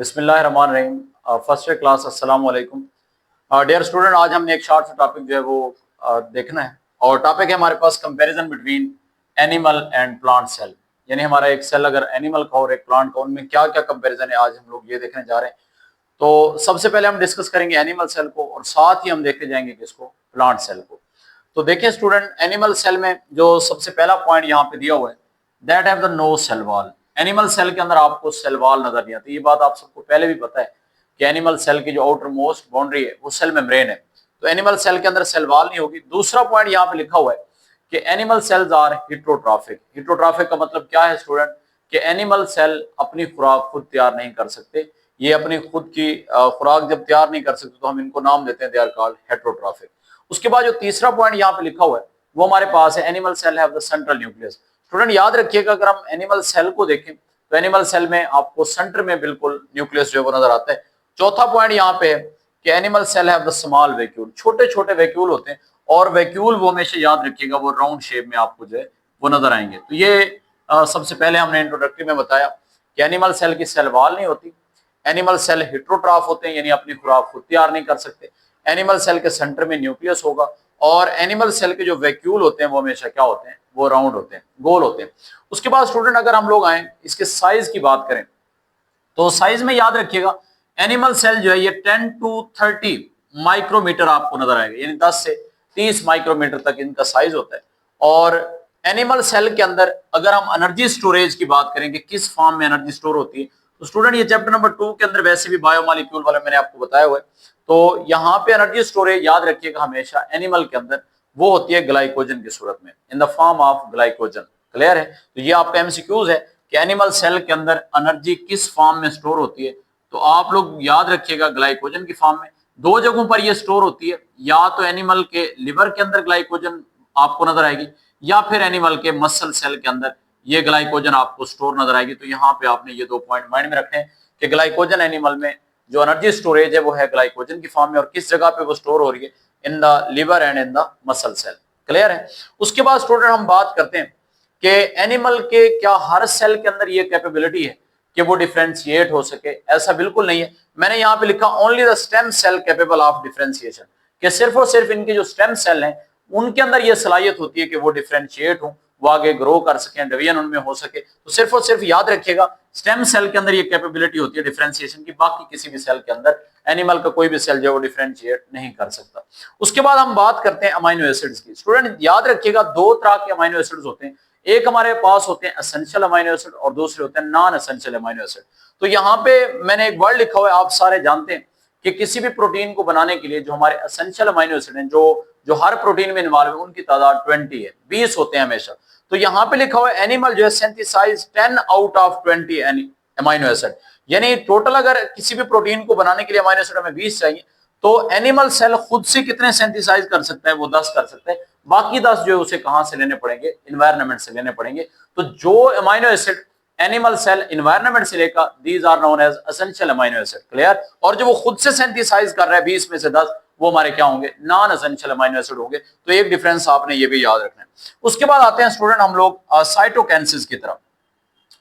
बिस्मिल्लाहिर्रहमानिर्रहीम। First year class, अस्सलाम वालेकुम। डियर स्टूडेंट, आज हमने एक शॉर्ट सा टॉपिक जो है वो देखना है, और टॉपिक है हमारे पास comparison between animal and plant cell. यानी हमारा एक सेल अगर एनिमल का और एक प्लांट का, उनमें क्या क्या कंपैरिजन है, आज हम लोग ये देखने जा रहे हैं। तो सबसे पहले हम डिस्कस करेंगे एनिमल सेल को, और साथ ही हम देखते जाएंगे किसको, प्लांट सेल को। तो देखिए स्टूडेंट, एनिमल सेल में जो सबसे पहला पॉइंट यहाँ पे दिया हुआ है, that have the no cell wall. Animal cell के अंदर आपको सेल वॉल नजर नहीं आती। ये बात आप सबको पहले भी पता है कि एनिमल सेल की जो आउटर मोस्ट बाउंड्री है वो सेल मेम्ब्रेन है, तो एनिमल सेल के अंदर सेल वॉल नहीं होगी। दूसरा पॉइंट यहाँ पे लिखा हुआ है कि animal cells are heterotrophic. Heterotrophic का मतलब क्या है स्टूडेंट, कि एनिमल सेल अपनी खुराक खुद तैयार नहीं कर सकते। ये अपनी खुद की खुराक जब तैयार नहीं कर सकते तो हम इनको नाम देते हैं, दे आर कॉल्ड हेट्रोट्रॉफिक। उसके बाद जो तीसरा पॉइंट यहाँ पे लिखा हुआ है वो हमारे पास है, animal cell have the central nucleus. Student याद रखिएगा, अगर हम एनिमल सेल को देखें तो एनिमल सेल में आपको सेंटर में बिल्कुल न्यूक्लियस जो है वो नजर आता है। चौथा पॉइंट यहाँ पे है कि animal cell have the small vacuole. छोटे छोटे वैक्यूल होते हैं, और वैक्यूल वो हमेशा याद रखिएगा वो राउंड शेप में आपको जो है वो नजर आएंगे। तो ये सबसे पहले हमने इंट्रोडक्टरी में बताया कि एनिमल सेल की सेल वॉल नहीं होती। एनिमल सेल हिट्रोट्रॉफ होते हैं, यानी अपनी खुराक खुद तैयार नहीं कर सकते। एनिमल सेल के सेंटर में न्यूक्लियस होगा, और एनिमल सेल के जो वैक्यूल होते हैं वो हमेशा क्या होते हैं, वो राउंड होते हैं, गोल होते हैं। उसके बाद स्टूडेंट अगर हम लोग आए इसके साइज की बात करें, तो साइज में याद रखिएगा एनिमल सेल जो है ये 10 to 30 माइक्रोमीटर आपको नजर आएगा, यानी 10 से 30 माइक्रोमीटर तक इनका साइज होता है। और एनिमल सेल के अंदर अगर हम एनर्जी स्टोरेज की बात करें कि किस फॉर्म में एनर्जी स्टोर होती है, तो स्टूडेंट ये चैप्टर नंबर 2 के अंदर वैसे भी बायोमोलिक्यूल वाला मैंने आपको बताया हुआ है। तो यहाँ पे एनर्जी स्टोरेज याद रखिएगा हमेशा एनिमल के अंदर वो होती है ग्लाइकोजन की सूरत में, in the form of glycogen. Clear है? तो ये आपका एमसीक्यूज है कि एनिमल सेल के अंदर एनर्जी किस फॉर्म में स्टोर होती है, तो आप लोग याद रखिएगा ग्लाइकोजन की फॉर्म में। दो जगहों पर ये स्टोर होती है, या तो एनिमल के लिवर के अंदर ग्लाइकोजन आपको नजर आएगी, या फिर एनिमल के मसल सेल के अंदर ये ग्लाइकोजन आपको स्टोर नजर आएगी। तो यहाँ पे आपने ये दो पॉइंट माइंड में रखने हैं कि ग्लाइकोजन एनिमल में जो एनर्जी स्टोरेज है वो है ग्लाइकोजन की फॉर्म में, और किस जगह पे वो स्टोर हो रही है, in the liver and in the muscle cell. Clear है? उसके बाद स्टूडेंट हम बात करते हैं कि एनिमल के क्या हर सेल के अंदर ये कैपेबिलिटी है कि वो डिफरेंशिएट हो सके। ऐसा बिल्कुल नहीं है। मैंने यहाँ पे लिखा only the stem cell capable of differentiation, कि सिर्फ और सिर्फ इनके जो स्टेम सेल हैं उनके अंदर ये सलाहियत होती है कि वो डिफरेंशिएट हो, वो आगे ग्रो कर सकें, डिवीजन उनमें हो सके। तो सिर्फ और सिर्फ याद रखिएगा स्टेम सेल के अंदर ये कैपेबिलिटी होती है डिफरेंशिएशन की, बाकी किसी भी सेल के अंदर एनिमल का कोई भी सेल जो है वो डिफरेंशिएट नहीं कर सकता। उसके बाद हम बात करते हैं अमाइनो एसिड्स की। स्टूडेंट याद रखिएगा दो तरह के अमाइनो एसिड्स होते हैं, एक हमारे पास होते हैं एसेंशियल अमाइनो एसिड और दूसरे होते हैं नॉन एसेंशियल अमाइनो एसिड। तो यहाँ पे मैंने एक वर्ड लिखा हुआ है, आप सारे जानते हैं कि किसी भी प्रोटीन को बनाने के लिए जो हमारे एसेंशियल अमाइनो एसिड हैं, जो हर प्रोटीन में इन्वॉल्व है, उनकी तादाद 20 है, 20 होते हैं हमेशा। तो यहाँ पे लिखा हुआ है एनिमल जो है synthesise 10 out of 20 amino acid, यानी टोटल अगर किसी भी प्रोटीन को बनाने के लिए अमाइनो एसिड हमें 20 चाहिए, तो एनिमल सेल खुद से कितने सिंथेसाइज कर सकता है, वो 10 कर सकता है। बाकी 10 जो है उसे कहां से लेने पड़ेंगे, एनवायरनमेंट से लेने पड़ेंगे। तो जो amino acid animal cell environment से लेकर, these are known as essential amino acid. Clear? और जो वो खुद से सिंथेसाइज कर रहा है 20 में से 10, वो हमारे क्या होंगे, नॉन एसेंशियल अमाइनो एसिड होंगे। तो एक डिफरेंस आपने ये भी याद रखना है। उसके बाद आते हैं स्टूडेंट हम लोग साइटोकाइनेसिस की तरफ।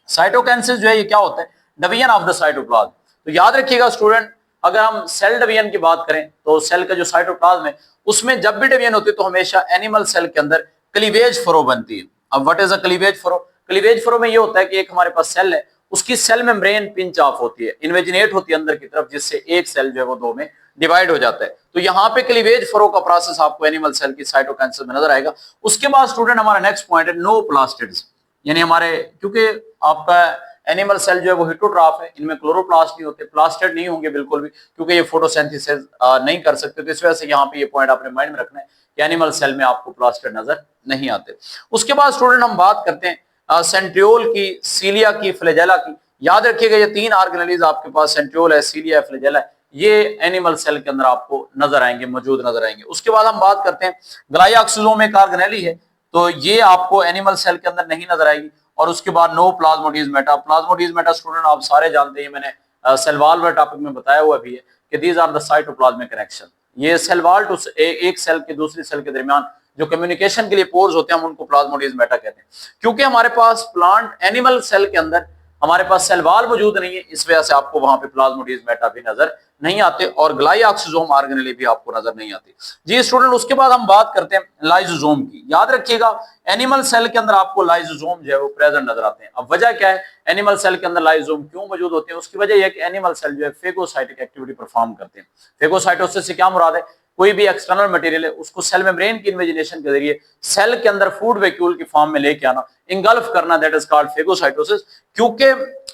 साइटोकाइनेसिस जो है ये क्या होता है, डिवीजन ऑफ द साइटोप्लाज्म। तो याद रखिएगा स्टूडेंट, अगर हम सेल डिवीजन की बात करें तो सेल का जो साइटोप्लाज्म है उसमें जब भी डिवीजन होती है तो हमेशा एनिमल सेल के अंदर क्लीवेज फरो बनती है। अब what is a cleavage furrow? Cleavage furrow में ये होता है कि एक हमारे पास सेल है, उसकी सेल मेम्ब्रेन पिंच ऑफ होती है, इन्वेजिनेट होती है अंदर की तरफ, जिससे एक सेल जो है वो दो में डिवाइड हो जाता है। तो यहाँ पे क्लीवेज फरो का प्रोसेस आपको एनिमल सेल की साइटोकाइनेसिस में नजर आएगा। उसके बाद स्टूडेंट हमारा नेक्स्ट पॉइंट है नो प्लास्टिड्स, यानी हमारे, क्योंकि आपका एनिमल सेल जो है वो हिट्रोट्रॉफ है, इनमें क्लोरोप्लास्ट नहीं होते, प्लास्टिड नहीं होंगे बिल्कुल भी, क्योंकि ये फोटोसिंथेसिस नहीं कर सकते। तो इस वजह से यहाँ पे ये पॉइंट आपने माइंड में रखना है कि एनिमल सेल में आपको प्लास्टिड नजर नहीं आते। उसके बाद स्टूडेंट हम बात करते हैं सेंट्रियोल की, सीलिया की, फ्लैजेला की। याद रखिएगा ये तीन ऑर्गेनेलीज आपके पास, सेंट्रियोल है, सीलिया है, फ्लैजेला है, ये एनिमल सेल के अंदर आपको नजर आएंगे, मौजूद नजर आएंगे। उसके बाद हम बात करते हैं ग्लाइकोक्सिलोम एक ऑर्गेनेली है, तो ये आपको एनिमल सेल के अंदर नहीं नजर आएगी। और उसके बाद नो प्लाज्मोडीजमेटा। प्लाज्मोडीजमेटा स्टूडेंट आप सारे जानते हैं, मैंने सेल वॉल वाले टॉपिक में बताया हुआ भी है कि these are the cytoplasmic connection. ये सेल वॉल टू एक सेल के दूसरी सेल के दरमियान जो कम्युनिकेशन के लिए पोर्स होते हैं, हम उनको प्लाज्मोडीजमेटा कहते हैं। क्योंकि हमारे पास प्लांट एनिमल सेल के अंदर हमारे पास सेल वॉल मौजूद नहीं है, इस वजह से आपको वहां पे प्लाज्मोडियस्मेटा भी नजर नहीं आते और ग्लाइऑक्सिसोम ऑर्गेनेली भी आपको नजर नहीं आती। जी स्टूडेंट, उसके बाद हम बात करते हैं लाइसोसोम की। याद रखिएगा एनिमल सेल के अंदर आपको लाइसोसोम जो है वो प्रेजेंट नजर आते हैं। अब वजह क्या है, एनिमल सेल के अंदर लाइसोसोम क्यों मौजूद होते हैं? उसकी वजह यह है कि एनिमल सेल जो है फेगोसाइटिक एक्टिविटी परफॉर्म करते हैं। फेगोसाइटोसिस से क्या मुराद है? कोई भी एक्सटर्नल मटेरियल है उसको सेल मेम्ब्रेन की इन्वेजिनेशन के जरिए सेल के अंदर फूड वैक्यूल की फॉर्म में लेके आना, इंगल्फ करना, दैट इज कॉल्ड फेगोसाइटोसिस। क्योंकि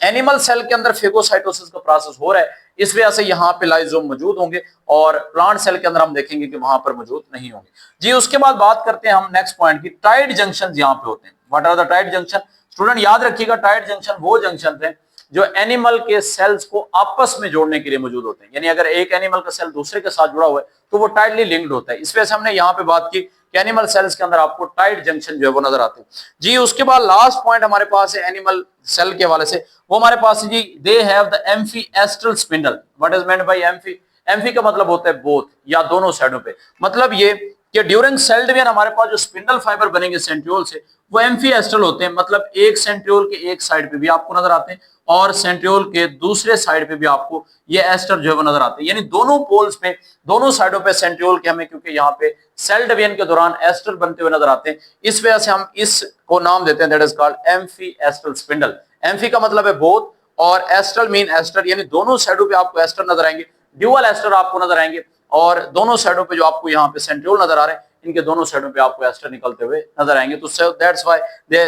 एनिमल सेल के अंदर फेगोसाइटोसिस का प्रोसेस हो रहा है, इस वजह से यहाँ पे लाइसोसोम मौजूद होंगे और प्लांट सेल के अंदर हम देखेंगे कि वहां पर मौजूद नहीं होंगे। जी उसके बाद बात करते हैं हम नेक्स्ट पॉइंट की, टाइट जंक्शन यहाँ पे होते हैं। What are the tight junction? Student याद रखिएगा, टाइट जंक्शन वो जंक्शन थे जो एनिमल के सेल्स को आपस में जोड़ने के लिए मौजूद होते हैं। यानी अगर एक एनिमल का सेल दूसरे के साथ जुड़ा हुआ है तो वो टाइटली लिंक्ड होता है। इस वजह से हमने यहाँ पे बात की कि एनिमल सेल्स के अंदर आपको टाइट जंक्शन जो है वो नजर आते हैं। जी उसके बाद लास्ट पॉइंट हमारे पास है एनिमल सेल के हवाले से, वो हमारे पास है जी, they have the amphiastral spindle. What is meant by amphi? Amphi का मतलब होता है बोथ या दोनों साइडों पे। मतलब ये कि ड्यूरिंग सेल डिवीजन हमारे पास जो स्पिंडल फाइबर बनेंगे सेंट्रियोल से वो एम्फीएस्ट्रल होते हैं। मतलब एक सेंट्रियोल के एक साइड पे भी आपको नजर आते हैं और सेंट्रियोल के दूसरे साइड पे भी आपको ये एस्टर जो है वो नजर आते हैं। यानी दोनों पोल्स पे, दोनों साइडों पे सेंट्रियोल के हमें, क्योंकि यहाँ पे सेल डिवीजन के दौरान एस्टर बनते हुए नजर आते हैं, इस वजह से हम इसको नाम देते हैं that is called amphiastral spindle. Amphi का मतलब है बोथ और एस्ट्रल मीन एस्टर, यानी दोनों साइडों पे आपको एस्टर नजर आएंगे, ड्यूअल एस्टर आपको नजर आएंगे और दोनों साइडों पे जो आपको यहाँ पे सेंट्रियोल नजर आ रहे हैं इनके दोनों साइडों पे आपको एस्टर निकलते हुए नजर आएंगे। तो that's why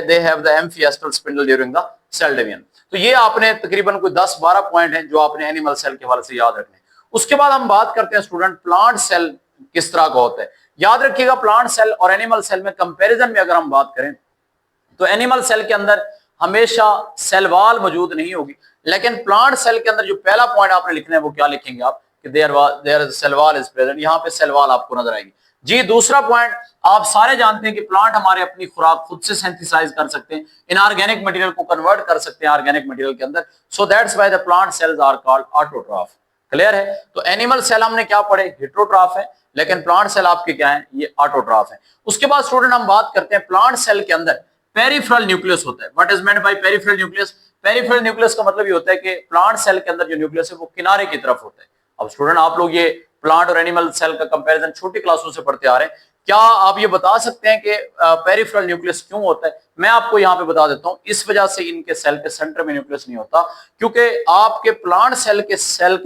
they have the amphiastral spindle during the cell division. तो ये आपने तकरीबन कोई 10-12 पॉइंट हैं जो आपने एनिमल सेल के हवाले से याद रखने हैं। उसके बाद हम बात करते हैं स्टूडेंट प्लांट सेल किस तरह का होता है। याद रखिएगा प्लांट सेल और एनिमल सेल में कंपैरिजन में अगर हम बात करें तो एनिमल सेल के अंदर हमेशा सेल वॉल मौजूद नहीं होगी, लेकिन प्लांट सेल के अंदर जो पहला पॉइंट आपने लिखना है वो क्या लिखेंगे आप कि there cell wall is present. यहाँ पे सेल वॉल आपको नजर आएगी। जी दूसरा पॉइंट, आप सारे जानते हैं कि प्लांट हमारे अपनी खुराक खुद से सिंथेसाइज कर सकते हैं, इनऑर्गेनिक मटेरियल को कन्वर्ट कर सकते हैं ऑर्गेनिक मटेरियल के अंदर। So that's why the plant cells are called autotroph. Clear है? तो एनिमल सेल हमने क्या पढ़े, हेटेरोट्रॉफ है, लेकिन प्लांट सेल आपके क्या है, ये ऑटोट्रॉफ है। उसके बाद स्टूडेंट हम बात करते हैं प्लांट सेल के अंदर पेरिफेरल न्यूक्लियस होता है। What is meant bye peripheral nucleus? Peripheral nucleus का मतलब ये होता है कि प्लांट सेल के अंदर जो न्यूक्लियस है वो किनारे की तरफ होता है। अब स्टूडेंट आप लोग ये प्लांट और एनिमल सेल का कंपैरिजन छोटी क्लासों से पढ़ते आ रहे हैं, क्या आप ये बता सकते हैं कि पेरिफेरल न्यूक्लियस क्यों होता है? मैं आपको यहाँ पे बता देता हूं, इस वजह से इनके सेल के सेंटर में न्यूक्लियस नहीं होता क्योंकि आपके प्लांट सेल के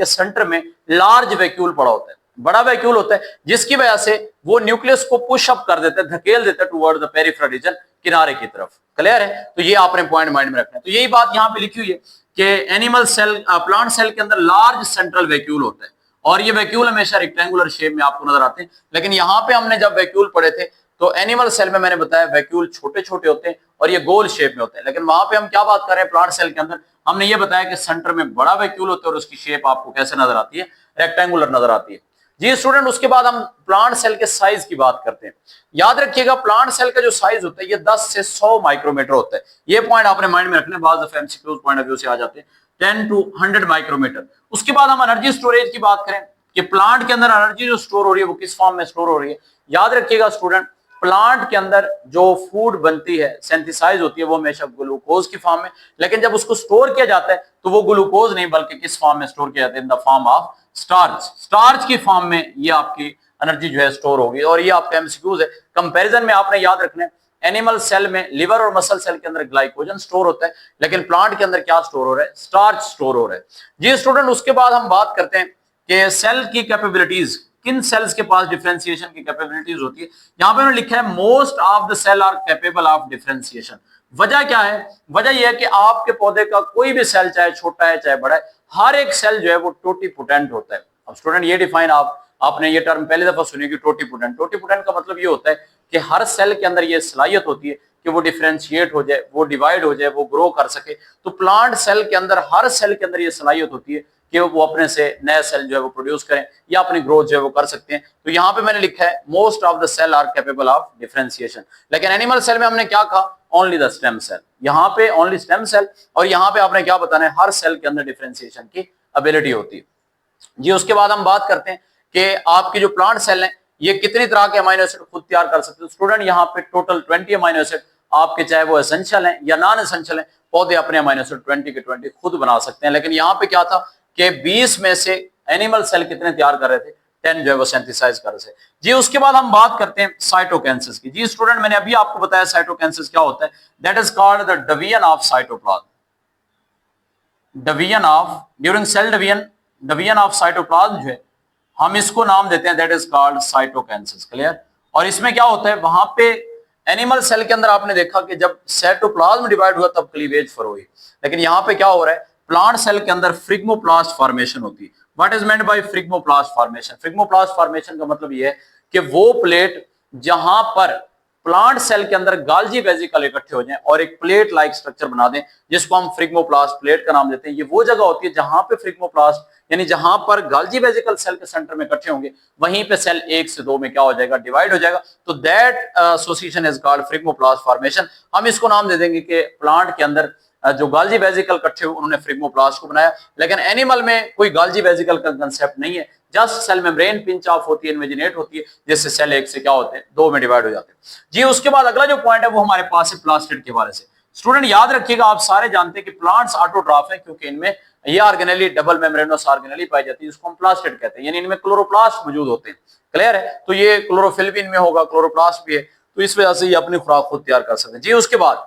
सेंटर में लार्ज वैक्यूल पड़ा होता है, बड़ा वैक्यूल होता है, जिसकी वजह से वो न्यूक्लियस को पुश अप कर देते हैं, धकेल देते हैं टुवर्ड द पेरिफेरल रीजन, किनारे की तरफ। क्लियर है? तो ये आपने पॉइंट माइंड में रखना है। तो यही बात यहाँ पे लिखी हुई है कि एनिमल सेल, प्लांट सेल के अंदर लार्ज सेंट्रल वैक्यूल होता है और ये वैक्यूल हमेशा रेक्टेंगुलर शेप में आपको नजर आते हैं। लेकिन यहाँ पे हमने जब वैक्यूल पढ़े थे तो एनिमल सेल में मैंने बताया वैक्यूल छोटे छोटे होते हैं और ये गोल शेप में होते हैं, लेकिन वहां पे हम क्या बात कर रहे हैं प्लांट सेल के अंदर, हमने ये बताया कि सेंटर में बड़ा वैक्यूल होता है और उसकी शेप आपको कैसे नजर आती है, रेक्टेंगुलर नजर आती है। जी स्टूडेंट, उसके बाद हम प्लांट सेल के साइज की बात करते हैं। याद रखिएगा प्लांट सेल का जो साइज होता है ये 10 से 100 माइक्रोमीटर होता है। ये पॉइंट आपने माइंड में रखने, बाद of MCQs point of view से आ जाते हैं 10 to 100 माइक्रोमीटर। उसके बाद हम एनर्जी स्टोरेज की बात करें कि प्लांट के अंदर एनर्जी जो स्टोर हो रही है वो किस फॉर्म में स्टोर हो रही है। याद रखिएगा स्टूडेंट, प्लांट के अंदर जो फूड बनती है, सिंथेसाइज होती है, वो हमेशा ग्लूकोज की फॉर्म में, लेकिन जब उसको स्टोर किया जाता है तो वो ग्लूकोज नहीं बल्कि किस फॉर्म में स्टोर किया जाता है, in the form of starch. Starch की फॉर्म में ये आपकी एनर्जी जो है स्टोर होगी और ये आपका एमसीक्यूज है। कंपैरिजन में आपने याद रखना है, एनिमल सेल में, लिवर और मसल सेल के अंदर ग्लाइकोजन स्टोर होता है, लेकिन प्लांट के अंदर क्या स्टोर हो रहा है, स्टार्च स्टोर हो रहा है। जी स्टूडेंट, उसके बाद हम बात करते हैं कि सेल की कैपेबिलिटीज, किन सेल्स के पास डिफरेंशिएशन की कैपेबिलिटीज होती है। यहां पे उन्होंने लिखा है most of the cell are capable of differentiation. वजह क्या है? वजह यह है कि आपके पौधे का कोई भी सेल, चाहे छोटा है चाहे बड़ा है, हर एक सेल जो है वो टोटीपोटेंट होता है। अब स्टूडेंट ये डिफाइन आपने ये टर्म पहली दफा सुनी कि टोटीपोटेंट। टोटीपोटेंट का मतलब ये होता है कि हर सेल के अंदर ये सलाहियत होती है कि वो डिफरेंशिएट हो जाए, वो डिवाइड हो जाए, वो ग्रो कर सके। तो प्लांट सेल के अंदर, हर सेल के अंदर ये सलाहियत होती है कि वो अपने से नए सेल जो है वो प्रोड्यूस करें या अपनी ग्रोथ जो है वो कर सकते हैं। तो यहाँ पे मैंने लिखा है most of the cell are capable of differentiation. लेकिन एनिमल सेल में हमने क्या कहा, ओनली द स्टेम सेल। यहाँ पे ओनली स्टेम सेल, और यहाँ पे आपने क्या बताना है, हर सेल के अंदर डिफरेंशिएशन की एबिलिटी होती है। जी उसके बाद हम बात करते हैं कि आपकी जो प्लांट सेल है ये कितनी तरह के अमीनो एसिड खुद तैयार कर सकते हैं। स्टूडेंट यहाँ पे टोटल 20 अमीनो एसिड आपके, चाहे वो एसेंशियल हैं या नॉन एसेंशियल हैं, पौधे अपने अमीनो एसिड 20 के 20 खुद बना सकते हैं। लेकिन यहाँ पे क्या था कि 20 में से एनिमल सेल कितने तैयार कर रहे थे, 10 जो है वो सिंथेसाइज कर रहे थे जी। उसके बाद हम बात करते हैं साइटोकिनेसिस की। जी स्टूडेंट, मैंने अभी आपको बताया साइटोकिनेसिस क्या होता है। That is called the division of cytoplasm. Division of during cell division of cytoplasm जो है हम इसको नाम देते हैं, that is called cytokinesis. Clear. और इसमें क्या होता है, वहां पे एनिमल सेल के अंदर आपने देखा कि जब साइटोप्लाज्म डिवाइड हुआ तब क्लीवेज फॉर हुई। लेकिन यहां पे क्या हो रहा है, प्लांट सेल के अंदर फ्रिग्मोप्लास्ट फॉर्मेशन होती है। What is meant by phragmoplast formation? Phragmoplast formation का मतलब ये है कि वो प्लेट जहां पर प्लांट सेल के अंदर गाल्जी वेसिकल इकट्ठे हो जाएं और एक प्लेट लाइक स्ट्रक्चर बना दें, जिसको हम फ्रिग्मोप्लास्ट प्लेट का नाम देते हैं। ये वो जगह होती है जहां पे फ्रिग्मोप्लास्ट यानी जहां पर गाल्जी वेसिकल सेल के सेंटर में इकट्ठे होंगे, वहीं पे सेल 1 से 2 में क्या हो जाएगा, डिवाइड हो जाएगा। तो that association is called phragmoplast formation. हम इसको नाम दे देंगे कि प्लांट के अंदर जो गाल्जी वेसिकल इकट्ठे हुए उन्होंने फ्रिग्मोप्लास्ट को बनाया। लेकिन एनिमल में कोई गाल्जी वेसिकल का कंसेप्ट नहीं है, just sell membrane pinch of होती है, इन्वेजिनेट होती है, जिससे सेल 1 से क्या होते हैं, 2 में डिवाइड हो जाते हैं जी। उसके बाद अगला जो पॉइंट है वो हमारे पास है प्लास्टिड के हवाले से। स्टूडेंट याद रखिएगा, आप सारे जानते हैं कि प्लांट्स ऑटोट्रॉफ हैं क्योंकि इनमें ये ऑर्गेनेली डबल मेम्ब्रेनोस ऑर्गेनेली पाई जाती है, जिसको हम प्लास्टिड कहते हैं, यानी इनमें क्लोरोप्लास्ट मौजूद होते हैं। क्लियर है। तो ये क्लोरोफिल भी इनमें होगा, क्लोरोप्लास्ट भी है, तो इस वजह से ये अपनी खुराक खुद तैयार कर सकते हैं जी। उसके बाद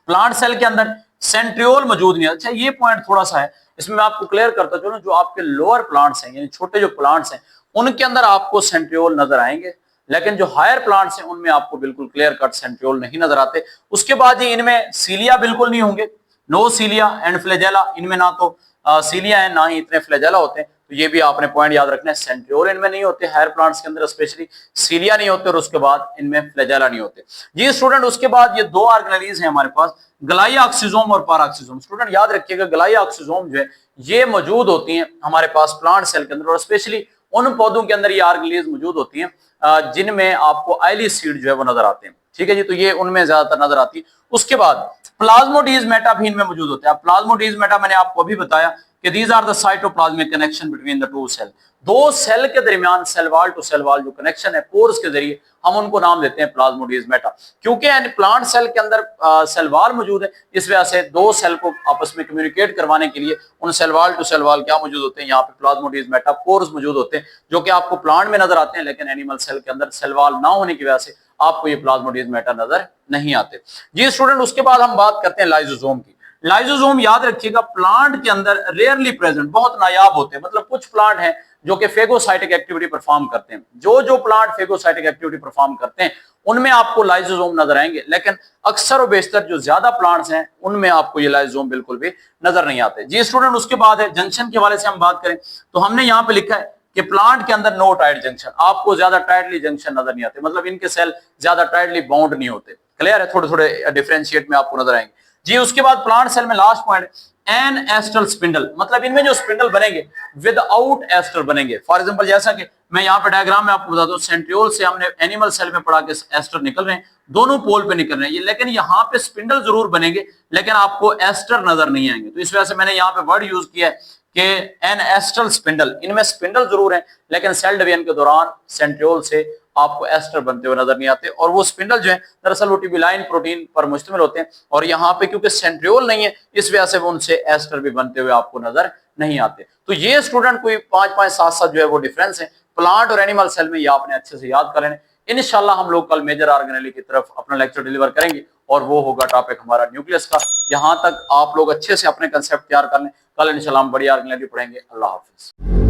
प्लांट सेल के अंदर सेंट्रियोल मौजूद नहीं है। अच्छा, ये पॉइंट थोड़ा सा है, इसमें मैं आपको क्लियर करता चलूं। जो आपके लोअर प्लांट्स हैं यानी छोटे जो प्लांट्स हैं उनके अंदर आपको सेंट्रियोल नजर आएंगे, लेकिन जो हायर प्लांट्स हैं उनमें आपको बिल्कुल क्लियर कट सेंट्रियोल नहीं नजर आते। उसके बाद ही इनमें सीलिया बिल्कुल नहीं होंगे, नो सीलिया एंड फ्लैजेला। इनमें ना तो सीलिया है ना ही इतने फ्लैजेला होते हैं, तो ये भी आपने पॉइंट याद रखना है। सेंट्रियोल इनमें नहीं होते, हायर प्लांट्स के अंदर स्पेशली सीलिया नहीं होते, और उसके बाद इनमें फ्लैजेला नहीं होते जी स्टूडेंट। उसके बाद ये दो ऑर्गेनेलीज हैं हमारे पास, ग्लाइऑक्सिजोम और पैराऑक्सिजोम। स्टूडेंट याद रखिएगा, ग्लाइऑक्सिजोम जो है ये मौजूद होती हैं हमारे पास प्लांट सेल के अंदर, और स्पेशली उन पौधों के अंदर ये ऑर्गेनेलीज मौजूद होती हैं जिनमें आपको आयली सीड जो है वो नजर आते हैं। ठीक है जी, तो ये उनमें ज्यादातर नजर आती है। उसके बाद प्लाज्मोडीजमेटा भी इनमें मौजूद होते हैं। प्लाज्मोडीजमेटा मैंने आपको अभी बताया कि these are the cytoplasmic connection between the two cell. दो सेल के दरमियान cell wall to cell wall जो कनेक्शन है पोर्स के जरिए, हम उनको नाम देते हैं प्लाज्मोडीजमेटा। क्योंकि प्लांट सेल के अंदर सेल वॉल मौजूद है, इस वजह से दो सेल को आपस में कम्युनिकेट करवाने के लिए उन cell wall to cell wall क्या मौजूद होते हैं, यहाँ पे प्लाज्मोडीजमेटा पोर्स मौजूद होते हैं, जो कि आपको प्लांट में नजर आते हैं। लेकिन एनिमल सेल के अंदर सेल वॉल ना होने की वजह से आपको ये प्लाज्मोडीजमेटा नजर नहीं आते जी स्टूडेंट। उसके बाद हम बात करते हैं लाइजोसोम की। लाइजोसोम याद रखिएगा प्लांट के अंदर रेयरली प्रेजेंट, बहुत नायाब होते हैं। मतलब कुछ प्लांट हैं जो कि फेगोसाइटिक एक्टिविटी परफॉर्म करते हैं। जो प्लांट फेगोसाइटिक एक्टिविटी परफॉर्म करते हैं उनमें आपको लाइजोसोम नजर आएंगे, लेकिन अक्सर और बेशतर जो ज्यादा प्लांट्स हैं उनमें आपको ये लाइजोसोम बिल्कुल भी नजर नहीं आते जी स्टूडेंट। उसके बाद है जंक्शन के हवाले से हम बात करें तो हमने यहाँ पे लिखा है कि प्लांट के अंदर नो टाइट जंक्शन, आपको ज्यादा टाइटली जंक्शन नजर नहीं आते, मतलब इनके सेल ज्यादा टाइटली बाउंड नहीं होते। क्लियर है, थोड़े थोड़े डिफरेंशिएट में आपको नजर आएंगे जी। उसके बाद प्लांट सेल में लास्ट पॉइंट एन एस्टल स्पिंडल, मतलब इनमें जो स्पिंडल बनेंगे विदाउट एस्टर बनेंगे। फॉर एग्जांपल जैसा कि मैं यहाँ पे डायग्राम में आपको बताता हूँ, सेंट्रियोल से हमने एनिमल सेल में पढ़ा के एस्टर निकल रहे हैं, दोनों पोल पे निकल रहे हैं, लेकिन यहाँ पे स्पिंडल जरूर बनेंगे लेकिन आपको एस्टर नजर नहीं आएंगे। तो इस वजह से मैंने यहाँ पे वर्ड यूज किया है कि एन एस्टल स्पिंडल, इनमें स्पिंडल जरूर है लेकिन सेल डिवीजन के दौरान सेंट्रियोल से आपको एस्टर बनते हुए नजर नहीं आते। और वो स्पिंडल जो है दरअसल वो ट्यूबुलाइन प्रोटीन पर मुश्तमिल होते हैं, और यहाँ पे क्योंकि सेंट्रियोल नहीं है इस वजह से वो उनसे एस्टर भी बनते हुए आपको नजर नहीं आते। तो ये स्टूडेंट कोई 5-5 7-7 जो है वो डिफरेंस है प्लांट और एनिमल सेल में, ये आपने अच्छे से याद कर लेना। इंशाल्लाह हम लोग कल मेजर ऑर्गेनेली की तरफ अपना लेक्चर डिलीवर करेंगे और वो होगा टॉपिक हमारा न्यूक्लियस का। यहाँ तक आप लोग अच्छे से अपने कंसेप्ट तैयार कर लें, कल इंशाल्लाह हम बड़ी ऑर्गेनेली पढ़ेंगे। अल्लाह हाफिज।